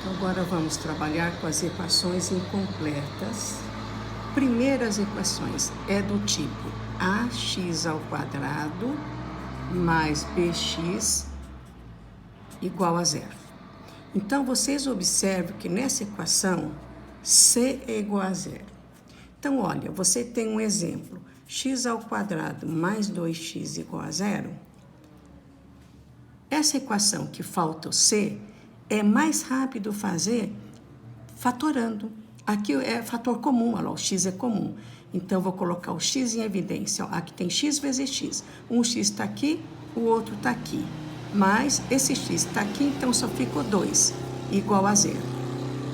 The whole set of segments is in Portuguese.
Agora vamos trabalhar com as equações incompletas. Primeiras equações é do tipo ax ao quadrado mais bx igual a zero. Então, vocês observam que nessa equação, c é igual a zero. Então, olha, você tem um exemplo, x ao quadrado mais 2x igual a zero. Essa equação que falta o c, é mais rápido fazer fatorando. Aqui é fator comum, olha lá, o x é comum. Então, vou colocar o x em evidência. Ó, aqui tem x vezes x. Um x está aqui, o outro está aqui. Mas esse x está aqui, então só ficou 2, igual a zero.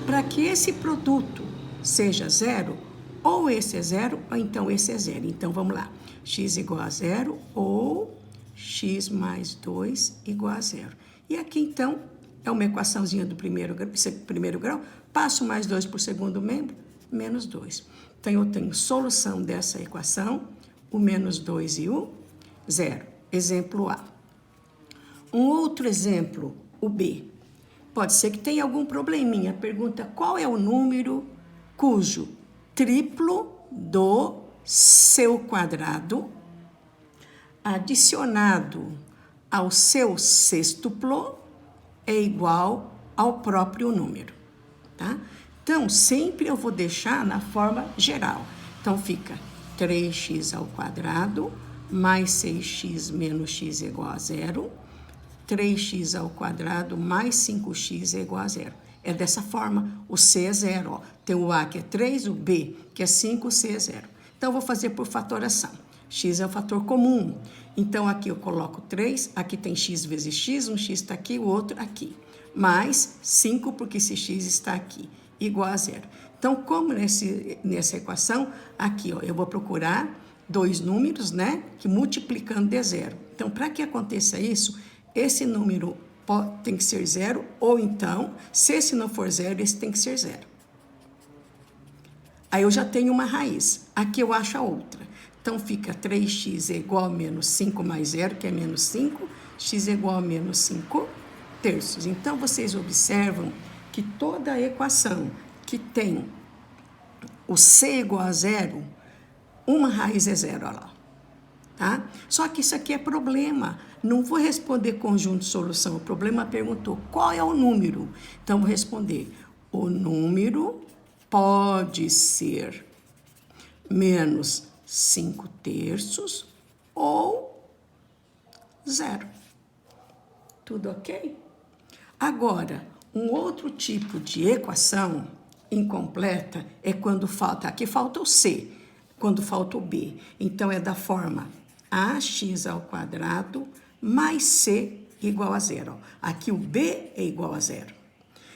Para que esse produto seja zero, ou esse é zero, ou então esse é zero. Então, vamos lá. X igual a zero, ou x mais 2 igual a zero. E aqui, então, é uma equaçãozinha do primeiro grau. Passo mais 2 por segundo membro, menos 2. Então, eu tenho solução dessa equação, o menos 2 e o zero. Exemplo A. Um outro exemplo, o B. Pode ser que tenha algum probleminha. Pergunta qual é o número cujo triplo do seu quadrado adicionado ao seu sextuplo é igual ao próprio número, tá? Então, sempre eu vou deixar na forma geral. Então, fica 3x ao quadrado mais 6x menos x é igual a zero. 3x ao quadrado mais 5x é igual a zero. É dessa forma, o c é zero. Ó. Tem o a que é 3, o b que é 5, o c é zero. Então, eu vou fazer por fatoração. X é o fator comum. Então, aqui eu coloco 3, aqui tem x vezes x, um x está aqui, o outro aqui. Mais 5, porque esse x está aqui, igual a zero. Então, como nessa equação, aqui ó, eu vou procurar dois números, né, que multiplicando dê zero. Então, para que aconteça isso, esse número tem que ser zero, ou então, se esse não for zero, esse tem que ser zero. Aí eu já tenho uma raiz. Aqui eu acho a outra. Então, fica 3x é igual a menos 5 mais 0, que é menos 5. X é igual a menos 5 terços. Então, vocês observam que toda a equação que tem o c igual a zero, uma raiz é zero, olha lá. Tá? Só que isso aqui é problema. Não vou responder conjunto de solução. O problema perguntou qual é o número. Então, vou responder. O número pode ser menos 5 terços ou zero. Tudo ok? Agora, um outro tipo de equação incompleta é quando falta, aqui falta o c, quando falta o b. Então, é da forma ax ao quadrado mais c igual a zero. Aqui o b é igual a zero.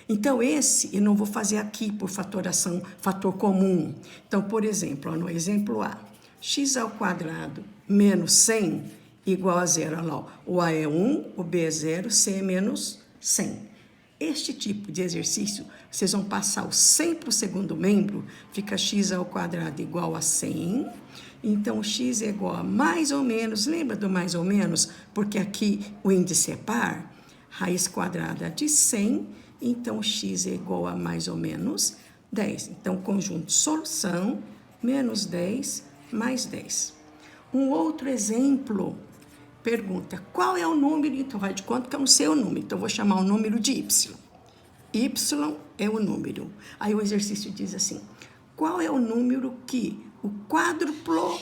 Então, esse eu não vou fazer aqui por fatoração, fator comum. Então, por exemplo, ó, no exemplo A, x ao quadrado menos 100 igual a zero. Olha lá, o A é 1, o B é 0, C é menos 100. Este tipo de exercício, vocês vão passar o 100 para o segundo membro, fica x ao quadrado igual a 100. Então, x é igual a mais ou menos, lembra do mais ou menos? Porque aqui o índice é par, raiz quadrada de 100, então x é igual a mais ou menos 10. Então, conjunto solução, menos 10 mais 10. Um outro exemplo, pergunta, qual é o número? Então, vai de conta que eu não sei o número, então eu vou chamar o número de y. Y é o número. Aí o exercício diz assim, qual é o número que o quádruplo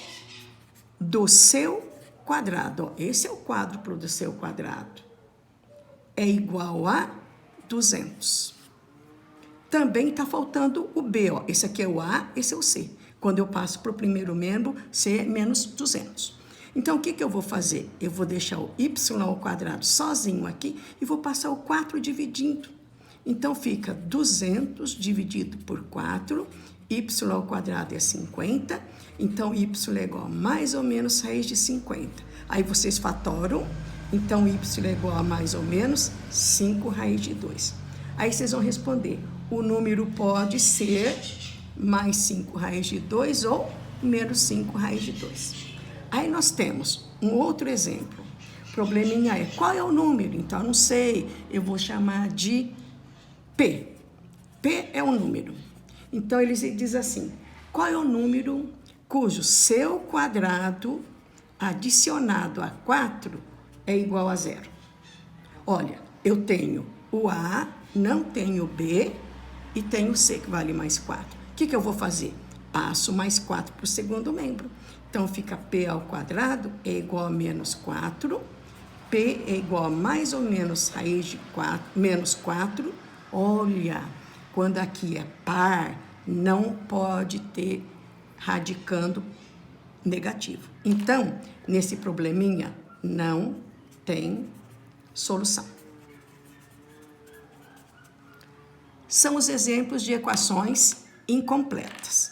do seu quadrado, ó, esse é o quádruplo do seu quadrado, é igual a 200. Também está faltando o B, ó. Esse aqui é o A, esse é o C. Quando eu passo para o primeiro membro, C é menos 200. Então, o que eu vou fazer? Eu vou deixar o y ao quadrado sozinho aqui e vou passar o 4 dividindo. Então, fica 200 dividido por 4, y ao quadrado é 50, então y é igual a mais ou menos raiz de 50. Aí vocês fatoram, então y é igual a mais ou menos 5 raiz de 2. Aí vocês vão responder, o número pode ser mais 5 raiz de 2 ou menos 5 raiz de 2. Aí nós temos um outro exemplo. O probleminha é, qual é o número? Então, eu não sei, eu vou chamar de P. P é um número. Então, ele diz assim, qual é o número cujo seu quadrado adicionado a 4 é igual a 0? Olha, eu tenho o A, não tenho o B e tenho o C, que vale mais 4. O que eu vou fazer? Passo mais 4 para o segundo membro. Então, fica P ao quadrado é igual a menos 4. P é igual a mais ou menos raiz de 4, menos 4. Olha, quando aqui é par, não pode ter radicando negativo. Então, nesse probleminha, não tem solução. São os exemplos de equações incompletas.